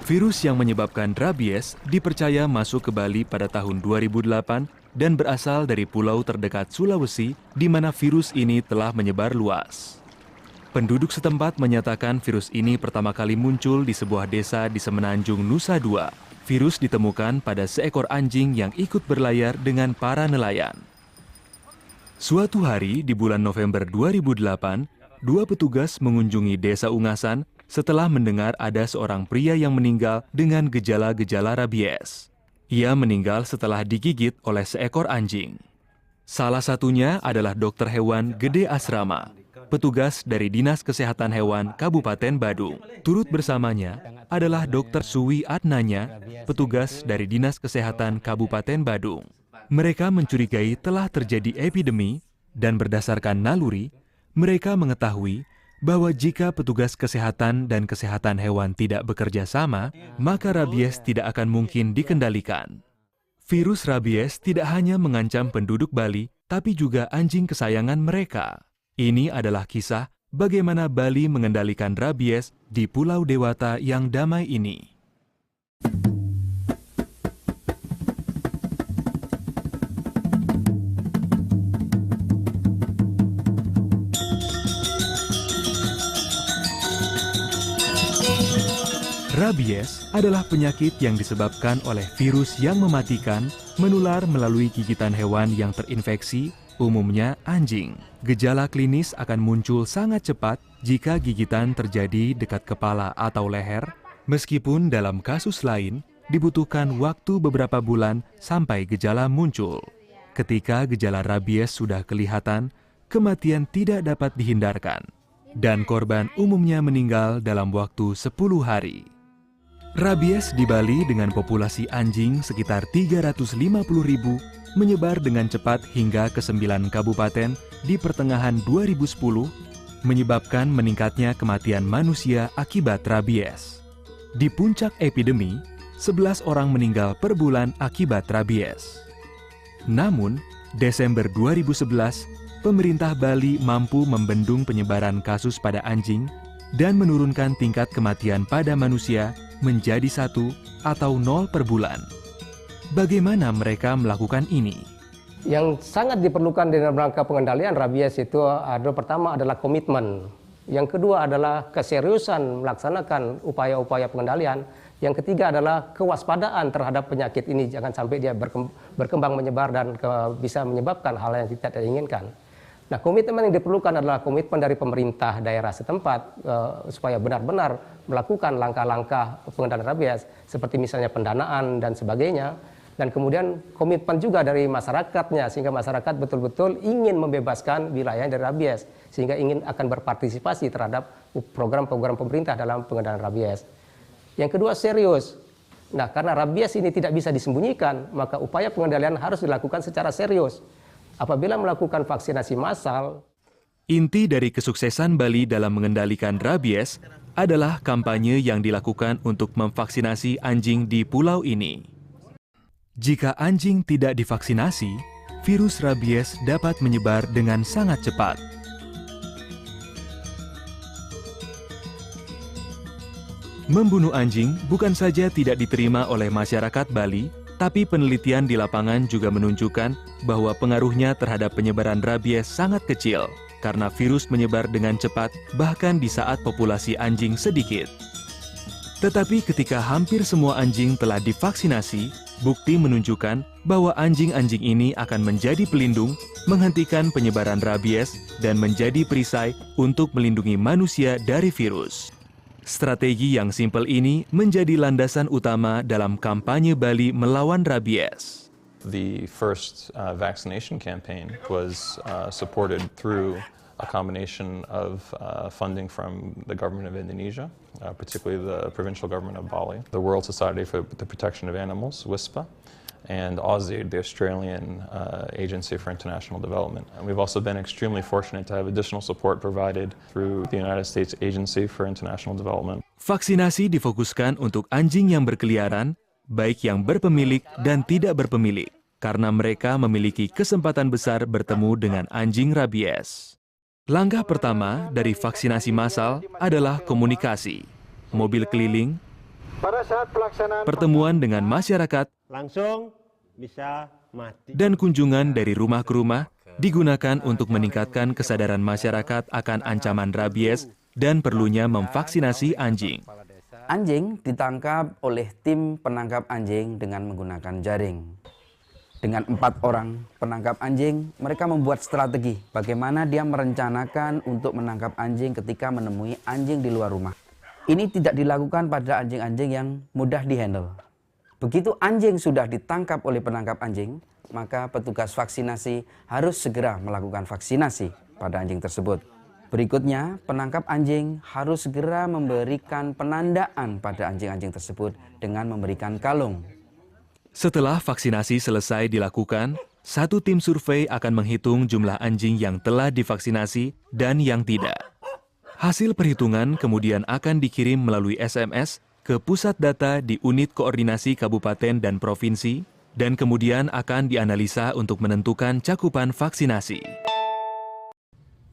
Virus yang menyebabkan rabies dipercaya masuk ke Bali pada tahun 2008 dan berasal dari pulau terdekat Sulawesi di mana virus ini telah menyebar luas. Penduduk setempat menyatakan virus ini pertama kali muncul di sebuah desa di Semenanjung, Nusa Dua. Virus ditemukan pada seekor anjing yang ikut berlayar dengan para nelayan. Suatu hari di bulan November 2008, dua petugas mengunjungi desa Ungasan setelah mendengar ada seorang pria yang meninggal dengan gejala-gejala rabies. Ia meninggal setelah digigit oleh seekor anjing. Salah satunya adalah dokter hewan Gede Asrama, petugas dari Dinas Kesehatan Hewan Kabupaten Badung. Turut bersamanya adalah Dr. Suwi Adnanya, petugas dari Dinas Kesehatan Kabupaten Badung. Mereka mencurigai telah terjadi epidemi dan berdasarkan naluri, mereka mengetahui bahwa jika petugas kesehatan dan kesehatan hewan tidak bekerja sama, maka rabies tidak akan mungkin dikendalikan. Virus rabies tidak hanya mengancam penduduk Bali, tapi juga anjing kesayangan mereka. Ini adalah kisah bagaimana Bali mengendalikan rabies di Pulau Dewata yang damai ini. Rabies adalah penyakit yang disebabkan oleh virus yang mematikan, menular melalui gigitan hewan yang terinfeksi, umumnya anjing. Gejala klinis akan muncul sangat cepat jika gigitan terjadi dekat kepala atau leher, meskipun dalam kasus lain dibutuhkan waktu beberapa bulan sampai gejala muncul. Ketika gejala rabies sudah kelihatan, kematian tidak dapat dihindarkan, dan korban umumnya meninggal dalam waktu 10 hari. Rabies di Bali dengan populasi anjing sekitar 350.000 menyebar dengan cepat hingga ke 9 kabupaten di pertengahan 2010, menyebabkan meningkatnya kematian manusia akibat rabies. Di puncak epidemi, 11 orang meninggal per bulan akibat rabies. Namun, Desember 2011, pemerintah Bali mampu membendung penyebaran kasus pada anjing dan menurunkan tingkat kematian pada manusia menjadi 1 atau 0 per bulan. Bagaimana mereka melakukan ini? Yang sangat diperlukan dalam rangka pengendalian rabies itu pertama adalah komitmen. Yang kedua adalah keseriusan melaksanakan upaya-upaya pengendalian. Yang ketiga adalah kewaspadaan terhadap penyakit ini. Jangan sampai dia berkembang menyebar dan bisa menyebabkan hal yang tidak diinginkan. Nah, komitmen yang diperlukan adalah komitmen dari pemerintah daerah setempat supaya benar-benar melakukan langkah-langkah pengendalian rabies seperti misalnya pendanaan dan sebagainya, dan kemudian komitmen juga dari masyarakatnya sehingga masyarakat betul-betul ingin membebaskan wilayah dari rabies sehingga ingin akan berpartisipasi terhadap program-program pemerintah dalam pengendalian rabies. Yang kedua, serius. Nah, karena rabies ini tidak bisa disembunyikan, maka upaya pengendalian harus dilakukan secara serius. Apabila melakukan vaksinasi massal. Inti dari kesuksesan Bali dalam mengendalikan rabies adalah kampanye yang dilakukan untuk memvaksinasi anjing di pulau ini. Jika anjing tidak divaksinasi, virus rabies dapat menyebar dengan sangat cepat. Membunuh anjing bukan saja tidak diterima oleh masyarakat Bali, tapi penelitian di lapangan juga menunjukkan bahwa pengaruhnya terhadap penyebaran rabies sangat kecil karena virus menyebar dengan cepat bahkan di saat populasi anjing sedikit. Tetapi ketika hampir semua anjing telah divaksinasi, bukti menunjukkan bahwa anjing-anjing ini akan menjadi pelindung, menghentikan penyebaran rabies, dan menjadi perisai untuk melindungi manusia dari virus. Strategi yang simpel ini menjadi landasan utama dalam kampanye Bali melawan rabies. The first vaccination campaign was supported through a combination of funding from the government of Indonesia, particularly the provincial government of Bali, the World Society for the Protection of Animals, WISPA, and AUSAID, the Australian Agency for International Development. And we've also been extremely fortunate to have additional support provided through the United States Agency for International Development. Vaksinasi difokuskan untuk anjing yang berkeliaran, baik yang berpemilik dan tidak berpemilik, karena mereka memiliki kesempatan besar bertemu dengan anjing rabies. Langkah pertama dari vaksinasi massal adalah komunikasi. Mobil keliling, pada saat pelaksanaan pertemuan dengan masyarakat, langsung bisa mati. dan kunjungan dari rumah ke rumah digunakan untuk meningkatkan kesadaran masyarakat akan ancaman rabies dan perlunya memvaksinasi anjing. Anjing ditangkap oleh tim penangkap anjing dengan menggunakan jaring. Dengan 4 orang penangkap anjing, mereka membuat strategi bagaimana dia merencanakan untuk menangkap anjing ketika menemui anjing di luar rumah. Ini tidak dilakukan pada anjing-anjing yang mudah dihandle. Begitu anjing sudah ditangkap oleh penangkap anjing, maka petugas vaksinasi harus segera melakukan vaksinasi pada anjing tersebut. Berikutnya, penangkap anjing harus segera memberikan penandaan pada anjing-anjing tersebut dengan memberikan kalung. Setelah vaksinasi selesai dilakukan, satu tim survei akan menghitung jumlah anjing yang telah divaksinasi dan yang tidak. Hasil perhitungan kemudian akan dikirim melalui SMS ke pusat data di unit koordinasi kabupaten dan provinsi, dan kemudian akan dianalisa untuk menentukan cakupan vaksinasi.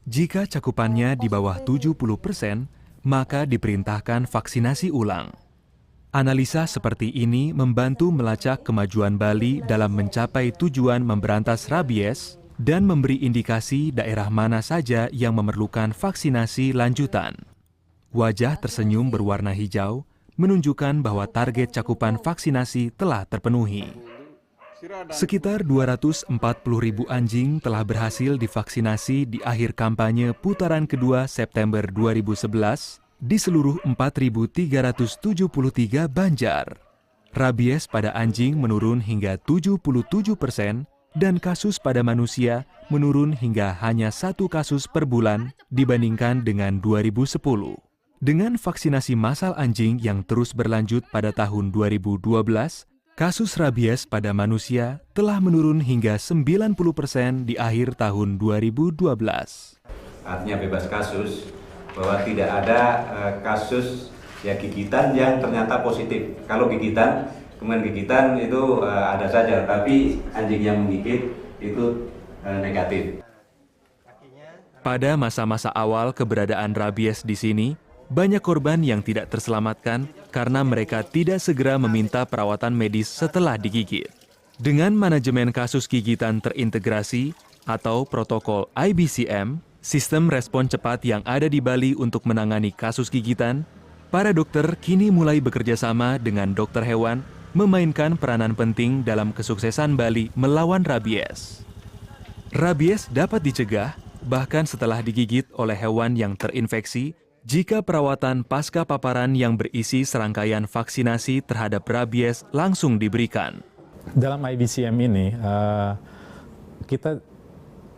Jika cakupannya di bawah 70%, maka diperintahkan vaksinasi ulang. Analisa seperti ini membantu melacak kemajuan Bali dalam mencapai tujuan memberantas rabies dan memberi indikasi daerah mana saja yang memerlukan vaksinasi lanjutan. Wajah tersenyum berwarna hijau menunjukkan bahwa target cakupan vaksinasi telah terpenuhi. Sekitar 240.000 anjing telah berhasil divaksinasi di akhir kampanye putaran kedua September 2011 di seluruh 4.373 Banjar. Rabies pada anjing menurun hingga 77% dan kasus pada manusia menurun hingga hanya 1 kasus per bulan dibandingkan dengan 2010. Dengan vaksinasi massal anjing yang terus berlanjut pada tahun 2012, kasus rabies pada manusia telah menurun hingga 90% di akhir tahun 2012. Artinya bebas kasus, bahwa tidak ada kasus gigitan yang ternyata positif. Kalau gigitan, kemudian gigitan itu ada saja, tapi anjing yang menggigit itu negatif. Pada masa-masa awal keberadaan rabies di sini, banyak korban yang tidak terselamatkan karena mereka tidak segera meminta perawatan medis setelah digigit. Dengan manajemen kasus gigitan terintegrasi atau protokol IBCM, sistem respon cepat yang ada di Bali untuk menangani kasus gigitan, para dokter kini mulai bekerja sama dengan dokter hewan memainkan peranan penting dalam kesuksesan Bali melawan rabies. Rabies dapat dicegah bahkan setelah digigit oleh hewan yang terinfeksi jika perawatan pasca paparan yang berisi serangkaian vaksinasi terhadap rabies langsung diberikan. Dalam IBCM ini, kita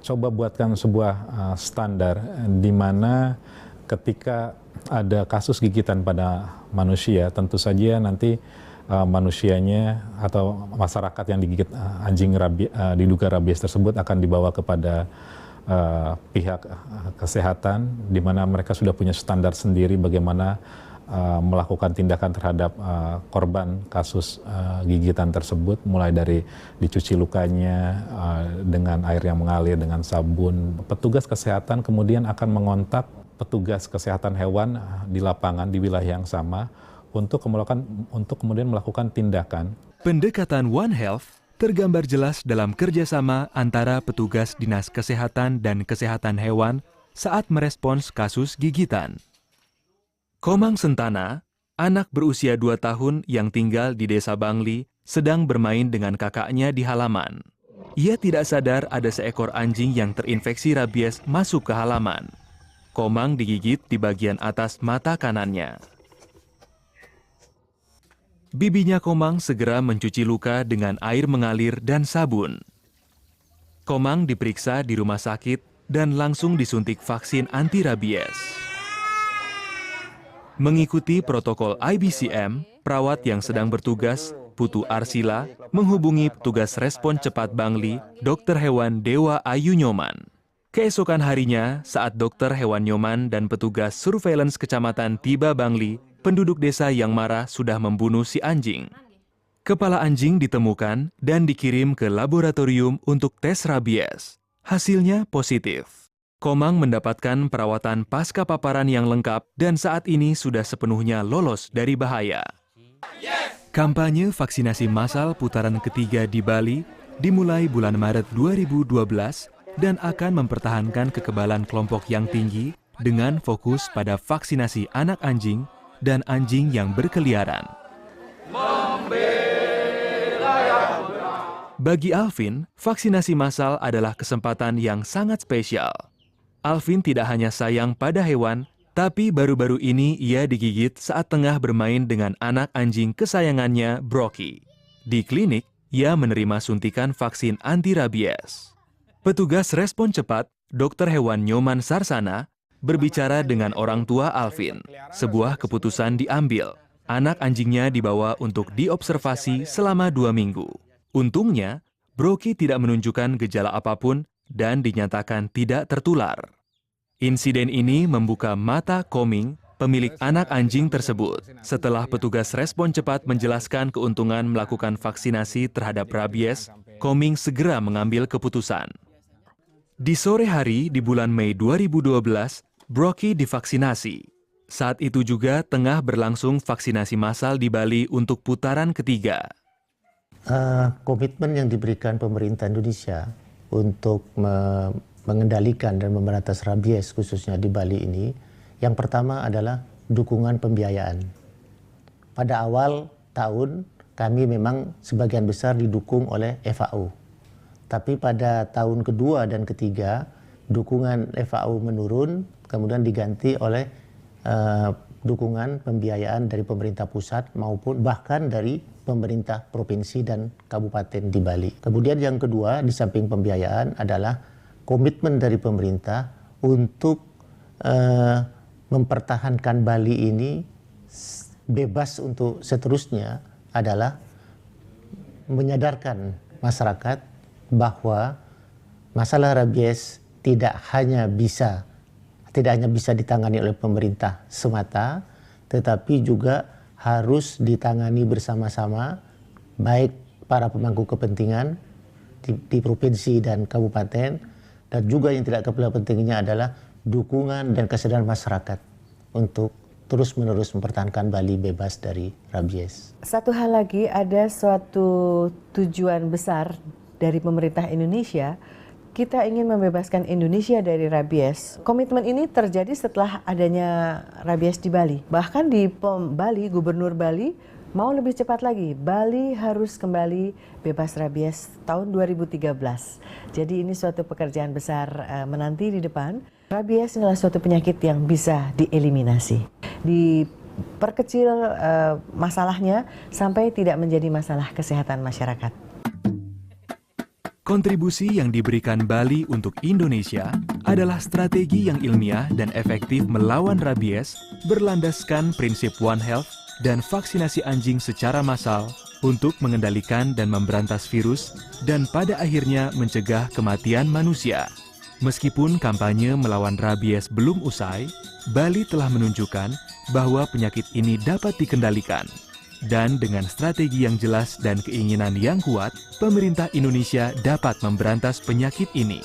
coba buatkan sebuah standar di mana ketika ada kasus gigitan pada manusia, tentu saja nanti manusianya atau masyarakat yang digigit anjing diduga rabies tersebut akan dibawa kepada pihak kesehatan, di mana mereka sudah punya standar sendiri bagaimana melakukan tindakan terhadap korban kasus gigitan tersebut, mulai dari dicuci lukanya dengan air yang mengalir dengan sabun. Petugas kesehatan kemudian akan mengontak petugas kesehatan hewan di lapangan di wilayah yang sama untuk kemudian melakukan tindakan. Pendekatan One Health tergambar jelas dalam kerjasama antara petugas Dinas Kesehatan dan Kesehatan Hewan saat merespons kasus gigitan. Komang Sentana, anak berusia 2 tahun yang tinggal di Desa Bangli, sedang bermain dengan kakaknya di halaman. Ia tidak sadar ada seekor anjing yang terinfeksi rabies masuk ke halaman. Komang digigit di bagian atas mata kanannya. Bibinya Komang segera mencuci luka dengan air mengalir dan sabun. Komang diperiksa di rumah sakit dan langsung disuntik vaksin anti-rabies. Mengikuti protokol IBCM, perawat yang sedang bertugas, Putu Arsila, menghubungi petugas respon cepat Bangli, Dokter Hewan Dewa Ayu Nyoman. Keesokan harinya, saat Dokter Hewan Nyoman dan petugas surveillance kecamatan tiba Bangli, penduduk desa yang marah sudah membunuh si anjing. Kepala anjing ditemukan dan dikirim ke laboratorium untuk tes rabies. Hasilnya positif. Komang mendapatkan perawatan pasca paparan yang lengkap dan saat ini sudah sepenuhnya lolos dari bahaya. Kampanye vaksinasi massal putaran ketiga di Bali dimulai bulan Maret 2012 dan akan mempertahankan kekebalan kelompok yang tinggi dengan fokus pada vaksinasi anak anjing dan anjing yang berkeliaran. Bagi Alvin, vaksinasi massal adalah kesempatan yang sangat spesial. Alvin tidak hanya sayang pada hewan, tapi baru-baru ini ia digigit saat tengah bermain dengan anak anjing kesayangannya, Brocky. Di klinik, ia menerima suntikan vaksin anti-rabies. Petugas respon cepat, Dokter Hewan Nyoman Sarsana, berbicara dengan orang tua Alvin. Sebuah keputusan diambil. Anak anjingnya dibawa untuk diobservasi selama 2 minggu. Untungnya, Brocky tidak menunjukkan gejala apapun dan dinyatakan tidak tertular. Insiden ini membuka mata Koming, pemilik anak anjing tersebut. Setelah petugas respon cepat menjelaskan keuntungan melakukan vaksinasi terhadap rabies, Koming segera mengambil keputusan. Di sore hari di bulan Mei 2012, Brocky divaksinasi. Saat itu juga tengah berlangsung vaksinasi massal di Bali untuk putaran ketiga. Komitmen yang diberikan pemerintah Indonesia untuk mengendalikan dan memberantas rabies khususnya di Bali ini, yang pertama adalah dukungan pembiayaan. Pada awal tahun kami memang sebagian besar didukung oleh FAO. Tapi pada tahun kedua dan ketiga dukungan FAO menurun, kemudian diganti oleh dukungan pembiayaan dari pemerintah pusat maupun bahkan dari pemerintah provinsi dan kabupaten di Bali. Kemudian yang kedua di samping pembiayaan adalah komitmen dari pemerintah untuk mempertahankan Bali ini bebas untuk seterusnya adalah menyadarkan masyarakat bahwa masalah rabies tidak hanya bisa ditangani oleh pemerintah semata, tetapi juga harus ditangani bersama-sama, baik para pemangku kepentingan di provinsi dan kabupaten, dan juga yang tidak kalah pentingnya adalah dukungan dan kesadaran masyarakat untuk terus-menerus mempertahankan Bali bebas dari rabies. Satu hal lagi, ada suatu tujuan besar dari pemerintah Indonesia. Kita ingin membebaskan Indonesia dari rabies. Komitmen ini terjadi setelah adanya rabies di Bali. Bahkan di Bali, Gubernur Bali mau lebih cepat lagi. Bali harus kembali bebas rabies tahun 2013. Jadi ini suatu pekerjaan besar menanti di depan. Rabies adalah suatu penyakit yang bisa dieliminasi. Diperkecil masalahnya sampai tidak menjadi masalah kesehatan masyarakat. Kontribusi yang diberikan Bali untuk Indonesia adalah strategi yang ilmiah dan efektif melawan rabies berlandaskan prinsip One Health dan vaksinasi anjing secara massal untuk mengendalikan dan memberantas virus dan pada akhirnya mencegah kematian manusia. Meskipun kampanye melawan rabies belum usai, Bali telah menunjukkan bahwa penyakit ini dapat dikendalikan. Dan dengan strategi yang jelas dan keinginan yang kuat, pemerintah Indonesia dapat memberantas penyakit ini.